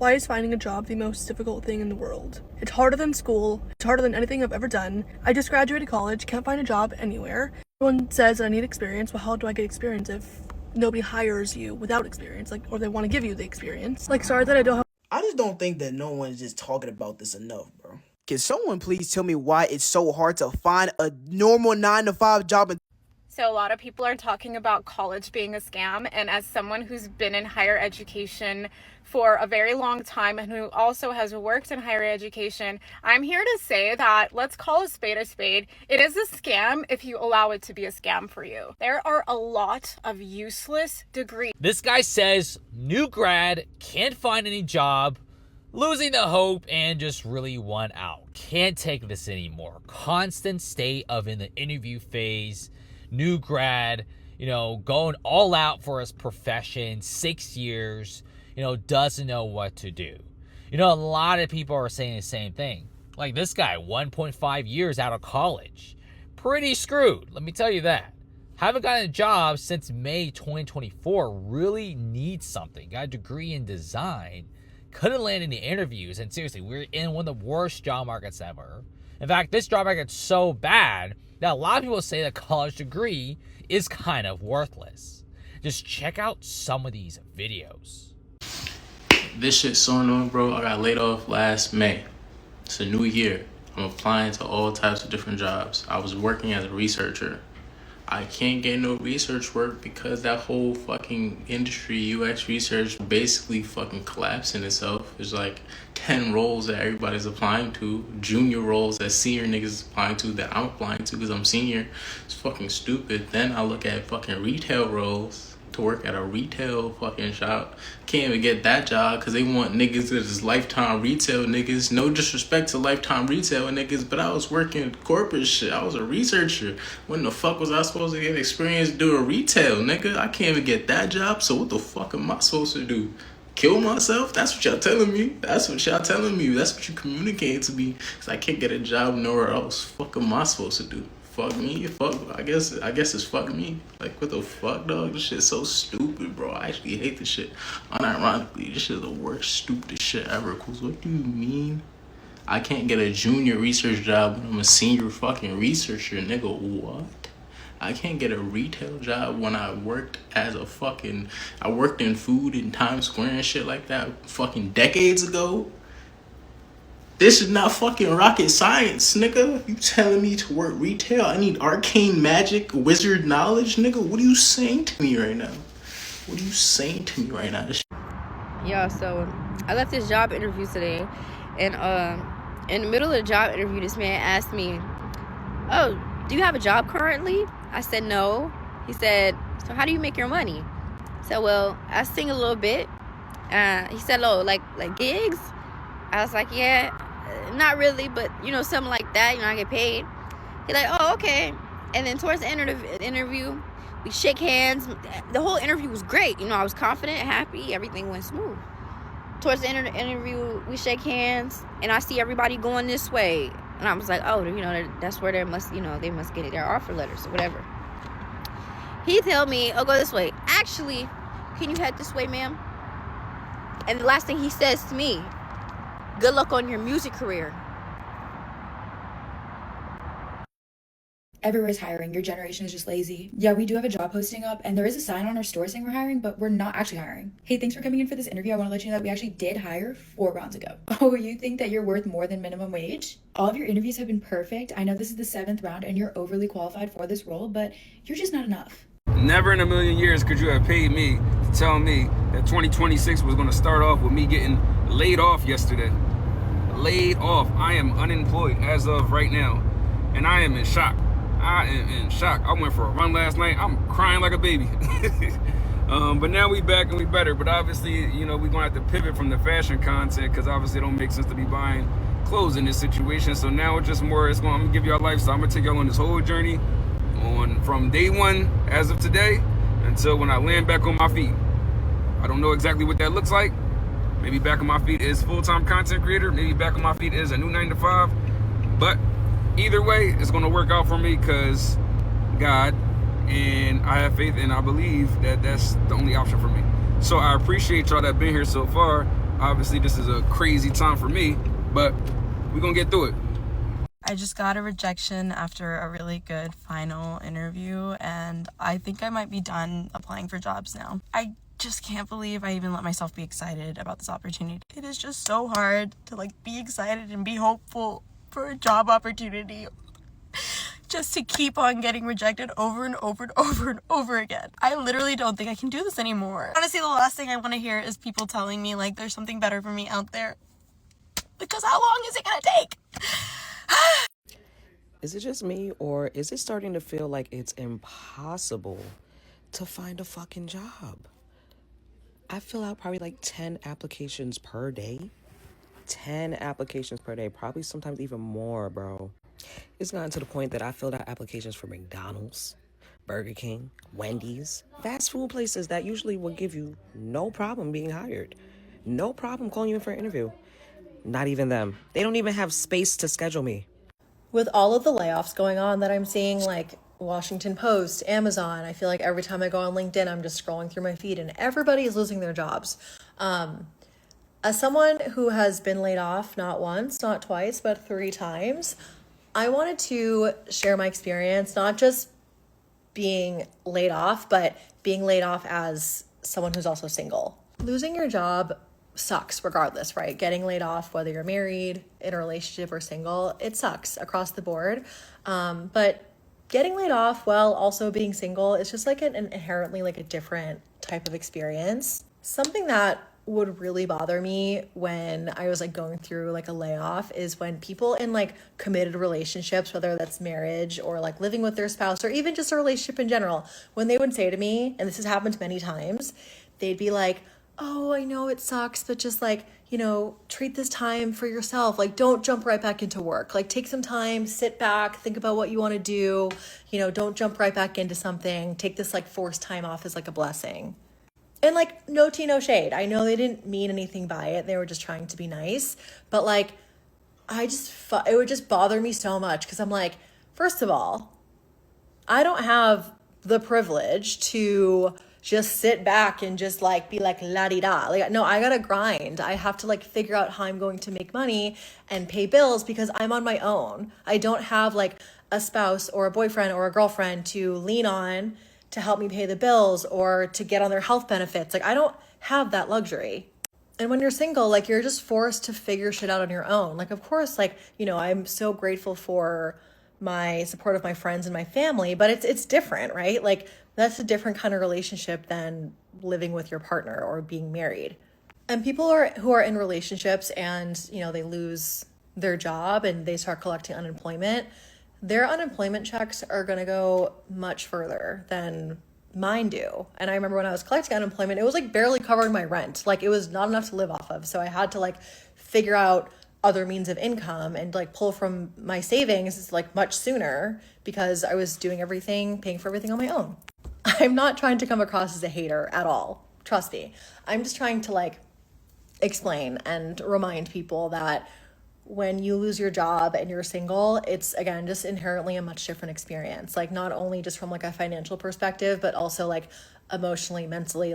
Why is finding a job the most difficult thing in the world? It's harder than school. It's harder than anything I've ever done. I just graduated college, can't find a job anywhere. Everyone says that I need experience. Well, how do I get experience if nobody hires you without experience? Or they want to give you the experience. Sorry that I don't have. I just don't think that no one's just talking about this enough, bro. Can someone please tell me why it's so hard to find a normal 9-to-5 job? So a lot of people are talking about college being a scam, and as someone who's been in higher education for a very long time and who also has worked in higher education, I'm here to say that let's call a spade a spade. It is a scam if you allow it to be a scam for you. There are a lot of useless degrees. This guy says new grad, can't find any job, losing the hope, and just really want out. Can't take this anymore. Constant state of in the interview phase. New grad, going all out for his profession, 6 years, doesn't know what to do. A lot of people are saying the same thing. Like this guy, 1.5 years out of college. Pretty screwed, let me tell you that. Haven't gotten a job since May 2024. Really needs something. Got a degree in design. Couldn't land any interviews. And seriously, we're in one of the worst job markets ever. In fact, this job market's so bad that a lot of people say that college degree is kind of worthless. Just check out some of these videos. This shit's so annoying, bro. I got laid off last May. It's a new year. I'm applying to all types of different jobs. I was working as a researcher. I can't get no research work because that whole fucking industry, UX research, basically fucking collapsing itself. There's like 10 roles that everybody's applying to, junior roles that senior niggas is applying to that I'm applying to because I'm senior. It's fucking stupid. Then I look at fucking retail roles to work at a retail fucking shop. Can't even get that job because they want niggas that is lifetime retail niggas. No disrespect to lifetime retail niggas, but I was working corporate shit. I was a researcher. When the fuck was I supposed to get experience doing retail, nigga? I can't even get that job, so what the fuck am I supposed to do? Kill myself? That's what y'all telling me. That's what y'all telling me. That's what you communicate to me. Because I can't get a job nowhere else. Fuck am I supposed to do? Fuck me? Fuck, I guess it's fuck me. Like, what the fuck, dog? This shit's so stupid, bro. I actually hate this shit. Unironically, this shit is the worst, stupidest shit ever. Cause what do you mean? I can't get a junior research job when I'm a senior fucking researcher, nigga. What? I can't get a retail job when I worked as a fucking... I worked in food in Times Square and shit like that fucking decades ago. This is not fucking rocket science, nigga. You telling me to work retail? I need arcane magic, wizard knowledge, nigga? What are you saying to me right now? What are you saying to me right now? Yeah, so I left this job interview today, and in the middle of the job interview, this man asked me, "Oh, do you have a job currently?" I said no. He said, "So how do you make your money?" I said, "Well, I sing a little bit." He said, "Oh, like gigs?" I was like, "Yeah, not really, but something like that. I get paid." He's like, "Oh, okay." And then towards the end of the interview, we shake hands. The whole interview was great. I was confident, happy, everything went smooth. Towards the end of the interview, we shake hands, and I see everybody going this way. And I was like, oh, that's where they must get their offer letters or whatever. He told me, "Oh, go this way." "Actually, can you head this way, ma'am?" And the last thing he says to me, "Good luck on your music career." Everywhere's hiring. Your generation is just lazy. Yeah, we do have a job posting up, and there is a sign on our store saying we're hiring, but we're not actually hiring. Hey, thanks for coming in for this interview. I want to let you know that we actually did hire 4 rounds ago. Oh, you think that you're worth more than minimum wage? All of your interviews have been perfect. I know this is the 7th round, and you're overly qualified for this role, but you're just not enough. Never in a million years could you have paid me to tell me that 2026 was going to start off with me getting laid off yesterday. Laid off. I am unemployed as of right now, and I am in shock. I am in shock. I went for a run last night. I'm crying like a baby. But now we back and we better. But obviously, we're going to have to pivot from the fashion content because obviously it don't make sense to be buying clothes in this situation. So now it's just more, I'm going to give y'all a lifestyle. I'm going to take y'all on this whole journey from day one as of today until when I land back on my feet. I don't know exactly what that looks like. Maybe back on my feet is full-time content creator. Maybe back on my feet is a new 9-to-5. But either way, it's going to work out for me because God, and I have faith and I believe that that's the only option for me. So I appreciate y'all that been here so far. Obviously, this is a crazy time for me, but we're gonna get through it. I just got a rejection after a really good final interview, and I think I might be done applying for jobs now. I just can't believe I even let myself be excited about this opportunity. It is just so hard to be excited and be hopeful for a job opportunity just to keep on getting rejected over and over and over and over again. I literally don't think I can do this anymore. Honestly, the last thing I want to hear is people telling me there's something better for me out there, because how long is it gonna take? Is it just me, or is it starting to feel like it's impossible to find a fucking job? I fill out probably 10 applications per day. 10 applications per day, probably sometimes even more, bro. It's gotten to the point that I filled out applications for McDonald's, Burger King, Wendy's, fast food places that usually will give you no problem being hired. No problem calling you in for an interview. Not even them. They don't even have space to schedule me. With all of the layoffs going on that I'm seeing, Washington Post, Amazon, I feel like every time I go on LinkedIn, I'm just scrolling through my feed and everybody is losing their jobs. As someone who has been laid off not once, not twice, but 3 times, I wanted to share my experience, not just being laid off, but being laid off as someone who's also single. Losing your job sucks regardless, right? Getting laid off, whether you're married, in a relationship, or single, it sucks across the board. But getting laid off while also being single is just an inherently a different type of experience. Something that would really bother me when I was going through a layoff is when people in committed relationships, whether that's marriage or living with their spouse or even just a relationship in general, when they would say to me, and this has happened many times, they'd be like, oh, I know it sucks, but just treat this time for yourself. Don't jump right back into work. Take some time, sit back, think about what you want to do. Don't jump right back into something. Take this forced time off as a blessing. And no tea, no shade. I know they didn't mean anything by it. They were just trying to be nice. But it would just bother me so much because I'm first of all, I don't have the privilege to just sit back and just be la-di-da. No, I gotta grind. I have to figure out how I'm going to make money and pay bills because I'm on my own. I don't have a spouse or a boyfriend or a girlfriend to lean on to help me pay the bills or to get on their health benefits. I don't have that luxury. And when you're single, you're just forced to figure shit out on your own. Of course, I'm so grateful for my support of my friends and my family, but it's different, right? That's a different kind of relationship than living with your partner or being married. And people who are in relationships and, they lose their job and they start collecting unemployment, their unemployment checks are going to go much further than mine do. And I remember when I was collecting unemployment, it was barely covering my rent. It was not enough to live off of. So I had to figure out other means of income and pull from my savings much sooner because I was doing everything, paying for everything on my own. I'm not trying to come across as a hater at all. Trust me. I'm just trying to explain and remind people that when you lose your job and you're single, it's again just inherently a much different experience. Not only just from a financial perspective, but also emotionally, mentally,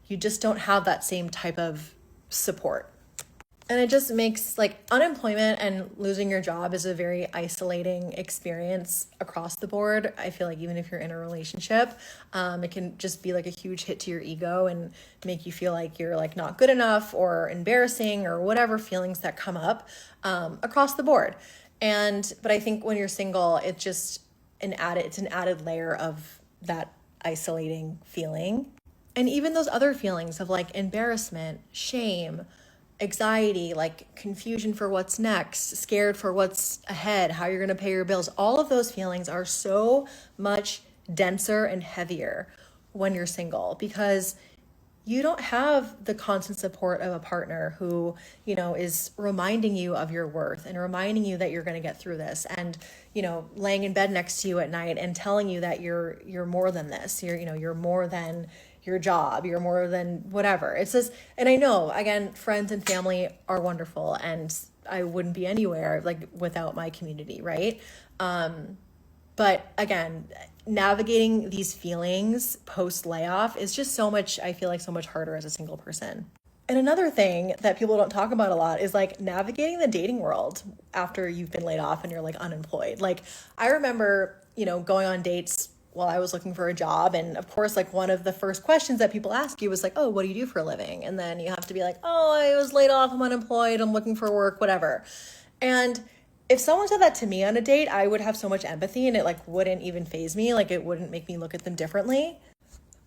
you just don't have that same type of support. And it just makes unemployment and losing your job is a very isolating experience across the board. I feel even if you're in a relationship, it can just be a huge hit to your ego and make you feel you're not good enough or embarrassing or whatever feelings that come up across the board. But I think when you're single, it's just it's an added layer of that isolating feeling. And even those other feelings of embarrassment, shame, anxiety, confusion for what's next, scared for what's ahead, how you're going to pay your bills. All of those feelings are so much denser and heavier when you're single because you don't have the constant support of a partner who, is reminding you of your worth and reminding you that you're going to get through this and, laying in bed next to you at night and telling you that you're more than this. You're more than your job, you're more than whatever. It's just, and I know, again, friends and family are wonderful and I wouldn't be anywhere without my community, right? But again, navigating these feelings post layoff is just so much, I feel so much harder as a single person. And another thing that people don't talk about a lot is like navigating the dating world after you've been laid off and you're like unemployed. Like I remember, going on dates while I was looking for a job. And of course, like one of the first questions that people ask you was like, oh, what do you do for a living? And then you have to be like, oh, I was laid off, I'm unemployed, I'm looking for work, whatever. And if someone said that to me on a date, I would have so much empathy and it like wouldn't even faze me. Like it wouldn't make me look at them differently.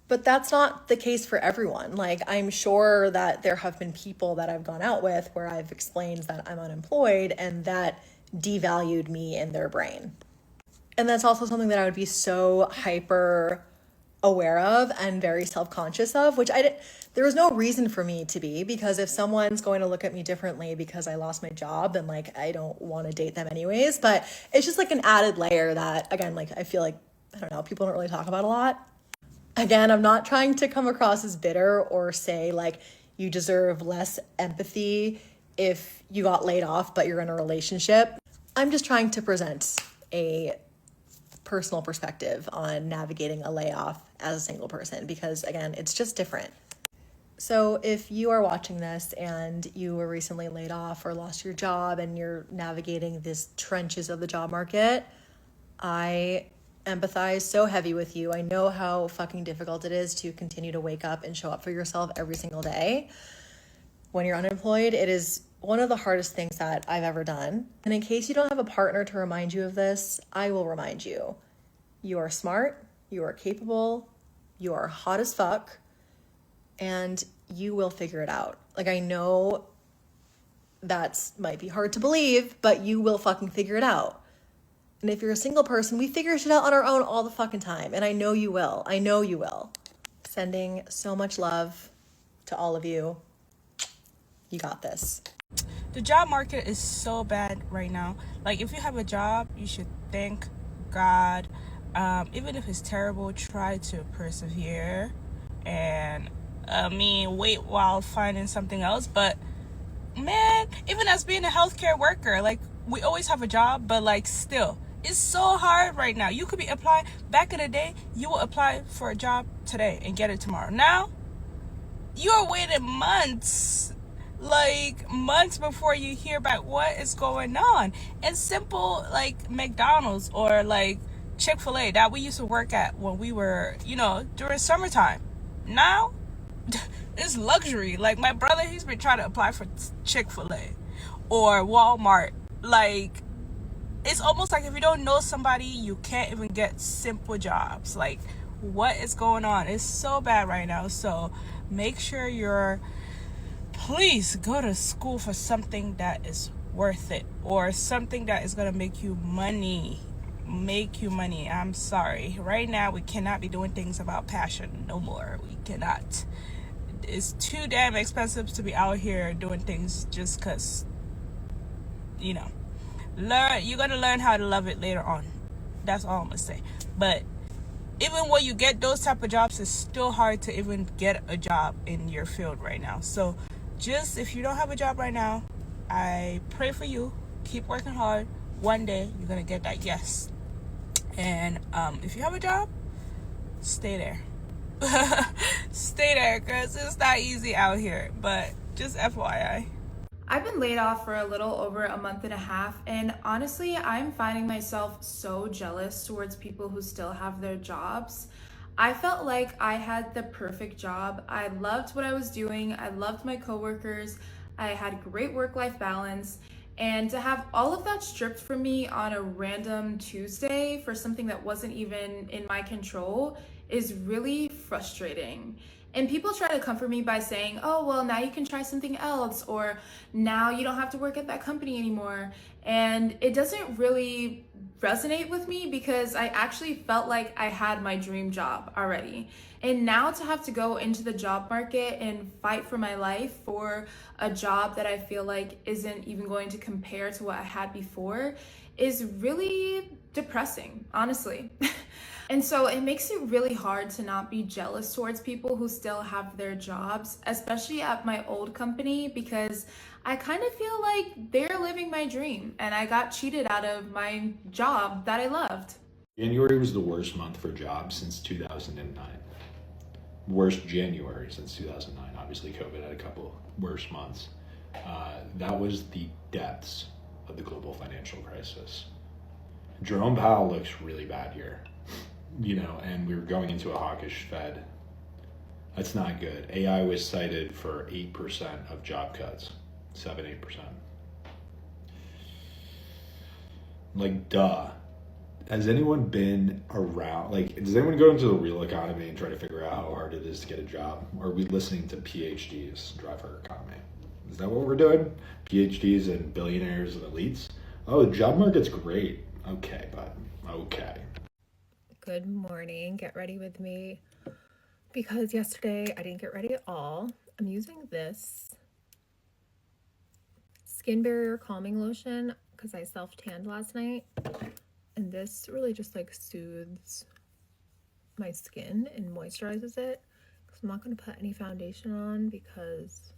But that's not the case for everyone. Like, I'm sure that there have been people that I've gone out with where I've explained that I'm unemployed and that devalued me in their brain. And that's also something that I would be so hyper aware of and very self-conscious of, which there was no reason for me to be, because if someone's going to look at me differently because I lost my job, then like I don't want to date them anyways. But it's just like an added layer that, again, like I feel like, I don't know, people don't really talk about a lot. Again, I'm not trying to come across as bitter or say like you deserve less empathy if you got laid off but you're in a relationship. I'm just trying to present a personal perspective on navigating a layoff as a single person because, again, it's just different. So if you are watching this and you were recently laid off or lost your job and you're navigating these trenches of the job market, I empathize so heavy with you. I know how fucking difficult it is to continue to wake up and show up for yourself every single day. When you're unemployed, it is one of the hardest things that I've ever done. And in case you don't have a partner to remind you of this, I will remind you. You are smart, you are capable, you are hot as fuck, and you will figure it out. Like, I know that might be hard to believe, but you will fucking figure it out. And if you're a single person, we figure shit out on our own all the fucking time. And I know you will. I know you will. Sending so much love to all of you. You got this. The job market is so bad right now. Like, if you have a job, you should thank God. Even if it's terrible, try to persevere and wait while finding something else. But man, even as being a healthcare worker, like, we always have a job, but like still, it's so hard right now. You could be applying. Back in the day, you will apply for a job today and get it tomorrow. Now, you're waiting months before you hear about what is going on. And simple like McDonald's or like Chick-fil-A that we used to work at when we were, during summertime. Now, it's luxury. Like my brother, he's been trying to apply for Chick-fil-A or Walmart. Like, it's almost like if you don't know somebody, you can't even get simple jobs. Like, what is going on? It's so bad right now. So make sure please go to school for something that is worth it, or something that is going to make you money. I'm sorry. Right now, we cannot be doing things about passion no more. We cannot. It's too damn expensive to be out here doing things just because, you're going to learn how to love it later on. That's all I'm going to say. But even when you get those type of jobs, it's still hard to even get a job in your field right now. So just, if you don't have a job right now, I pray for you. Keep working hard. One day, you're going to get that yes. And if you have a job, stay there. Stay there, because it's not easy out here. But just FYI. I've been laid off for a little over a month and a half, and honestly, I'm finding myself so jealous towards people who still have their jobs. I felt like I had the perfect job. I loved what I was doing. I loved my coworkers. I had great work-life balance. And to have all of that stripped from me on a random Tuesday for something that wasn't even in my control is really frustrating. And people try to comfort me by saying, oh, well, now you can try something else, or now you don't have to work at that company anymore. And it doesn't really resonate with me because I actually felt like I had my dream job already. And now to have to go into the job market and fight for my life for a job that I feel like isn't even going to compare to what I had before is really depressing, honestly. And so it makes it really hard to not be jealous towards people who still have their jobs, especially at my old company, because I kind of feel like they're living my dream and I got cheated out of my job that I loved. January was the worst month for jobs since 2009. worst January since 2009. Obviously, COVID had a couple worse months. That was the depths of the global financial crisis. Jerome Powell looks really bad here, and we were going into a hawkish Fed. That's not good. AI was cited for 8% of job cuts, 7-8%. Like, duh. Has anyone been around, does anyone go into the real economy and try to figure out how hard it is to get a job? Or are we listening to PhDs drive our economy? Is that what we're doing? PhDs and billionaires and elites? Oh, the job market's great. Okay, bud. Okay. Good morning. Get ready with me. Because yesterday I didn't get ready at all. I'm using this skin barrier calming lotion because I self-tanned last night. And this really just soothes my skin and moisturizes it. Because I'm not going to put any foundation on because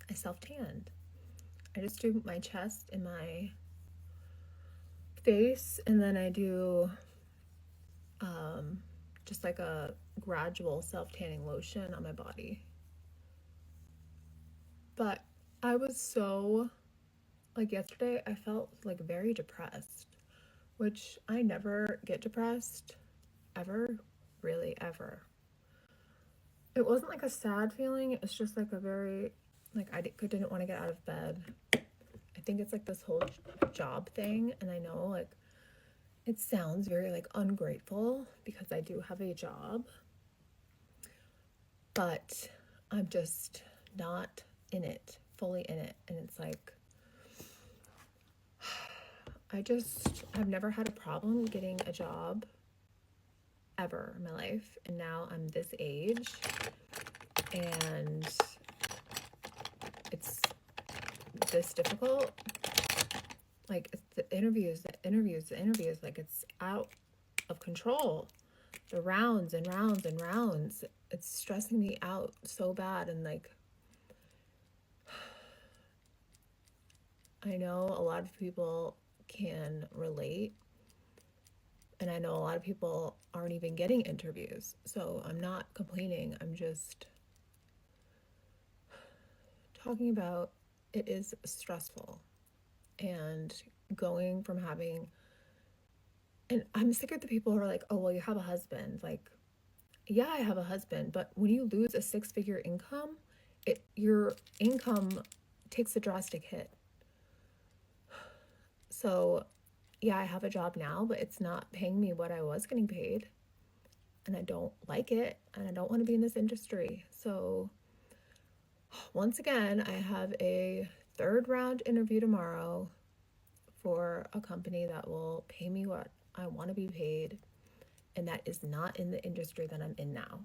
I self-tanned. I just do my chest and my face, and then I do just a gradual self-tanning lotion on my body. But I was so, yesterday I felt very depressed, which I never get depressed, ever, really, ever. It wasn't a sad feeling, it was just a very, I didn't want to get out of bed. I think it's this whole job thing, and I know it sounds very ungrateful because I do have a job, but I'm just not in it, fully in it, and it's I've never had a problem getting a job ever in my life, and now I'm this age, and it's this difficult. It's the interviews, it's out of control. The rounds and rounds and rounds. It's stressing me out so bad, and I know a lot of people can relate, and I know a lot of people aren't even getting interviews, so I'm not complaining. I'm just talking about it is stressful, and going from having, and I'm sick of the people who are oh, well, you have a husband. Yeah, I have a husband, but when you lose a 6-figure income, your income takes a drastic hit. So yeah, I have a job now, but it's not paying me what I was getting paid, and I don't like it, and I don't want to be in this industry. So once again, I have a 3rd round interview tomorrow for a company that will pay me what I want to be paid, and that is not in the industry that I'm in now.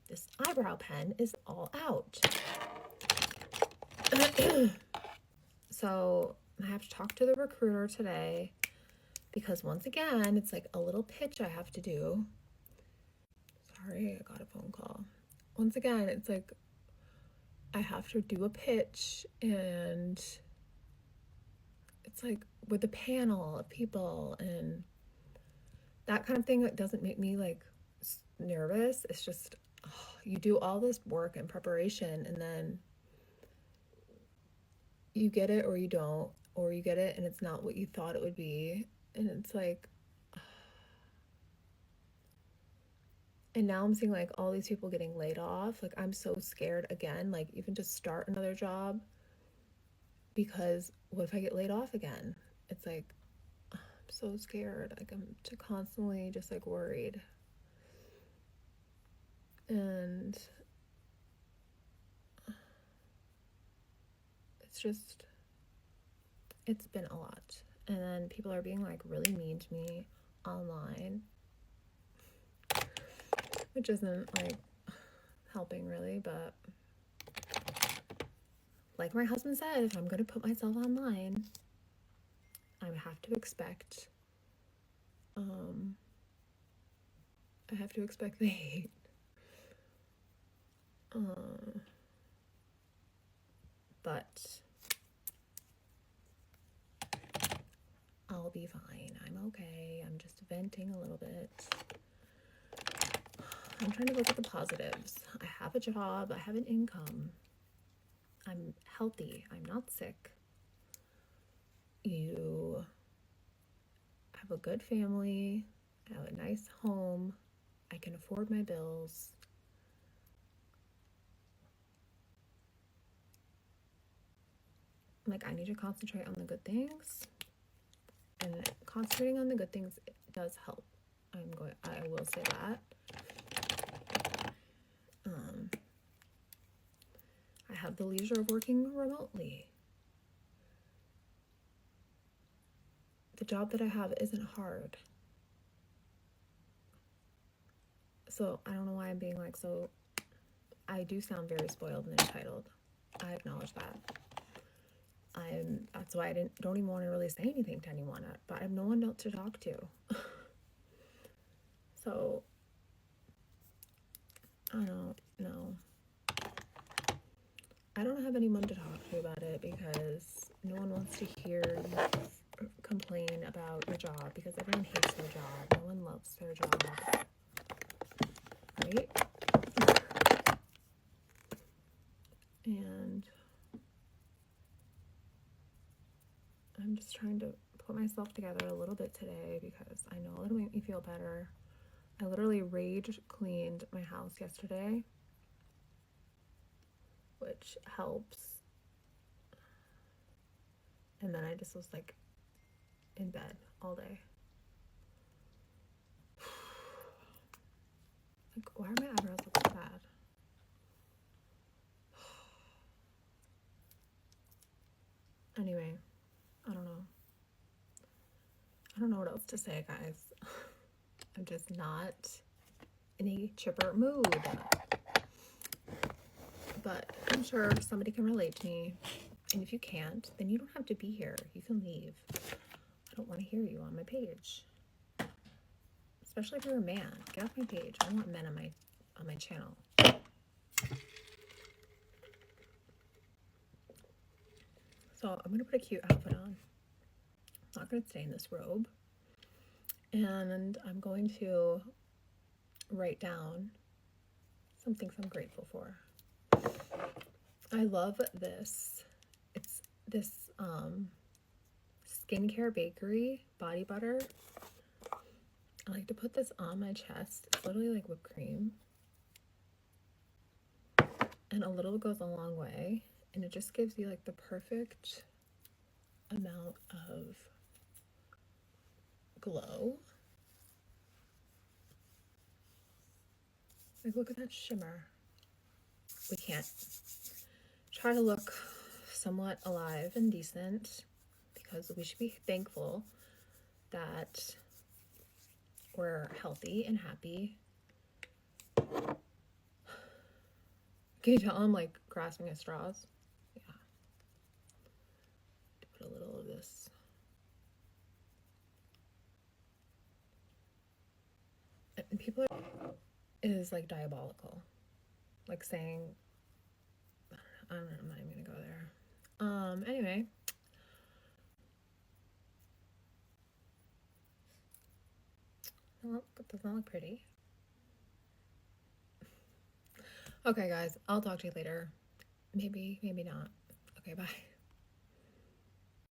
This eyebrow pen is all out. So I have to talk to the recruiter today because once again, it's a little pitch I have to do. Sorry, I got a phone call. Once again, it's I have to do a pitch, and it's with a panel of people and that kind of thing. That doesn't make me nervous. It's just you do all this work and preparation, and then you get it or you don't, or you get it and it's not what you thought it would be, and it's and now I'm seeing all these people getting laid off. I'm so scared again, even to start another job, because what if I get laid off again? It's I'm so scared. I'm constantly just worried, and it's been a lot. And then people are being really mean to me online, which isn't helping really, but like my husband said, if I'm going to put myself online, I have to expect the hate. But I'll be fine. I'm okay. I'm just venting a little bit. I'm trying to look at the positives. I have a job, I have an income, I'm healthy, I'm not sick. You have a good family, I have a nice home, I can afford my bills. Like, I need to concentrate on the good things, and concentrating on the good things does help. I will say that. I have the leisure of working remotely. The job that I have isn't hard. So I don't know why I'm being like so. I do sound very spoiled and entitled. I acknowledge that. That's why I don't even want to really say anything to anyone. But I have no one else to talk to. So I don't know. I don't have anyone to talk to about it because no one wants to hear you complain about your job, because everyone hates their job. No one loves their job. Right? And I'm just trying to put myself together a little bit today because I know it'll make me feel better. I literally rage cleaned my house yesterday, which helps. And then I just was like in bed all day. Like, why are my eyebrows look so bad? Anyway, I don't know. I don't know what else to say, guys. I'm just not in a chipper mood. But I'm sure somebody can relate to me. And if you can't, then you don't have to be here. You can leave. I don't want to hear you on my page. Especially if you're a man. Get off my page. I don't want men on my channel. So I'm gonna put a cute outfit on. I'm not gonna stay in this robe. And I'm going to write down some things I'm grateful for. I love this. It's this Skincare Bakery body butter. I like to put this on my chest. It's literally like whipped cream. And a little goes a long way. And it just gives you like the perfect amount of glow. Like, look at that shimmer. We can't try to look somewhat alive and decent because we should be thankful that we're healthy and happy. Can you tell I'm like grasping at straws? Yeah. Put a little of this. And people are, is like diabolical. Like saying, I'm not even gonna go there. Anyway. Well, that does not look pretty. Okay, guys, I'll talk to you later. Maybe not. Okay, bye.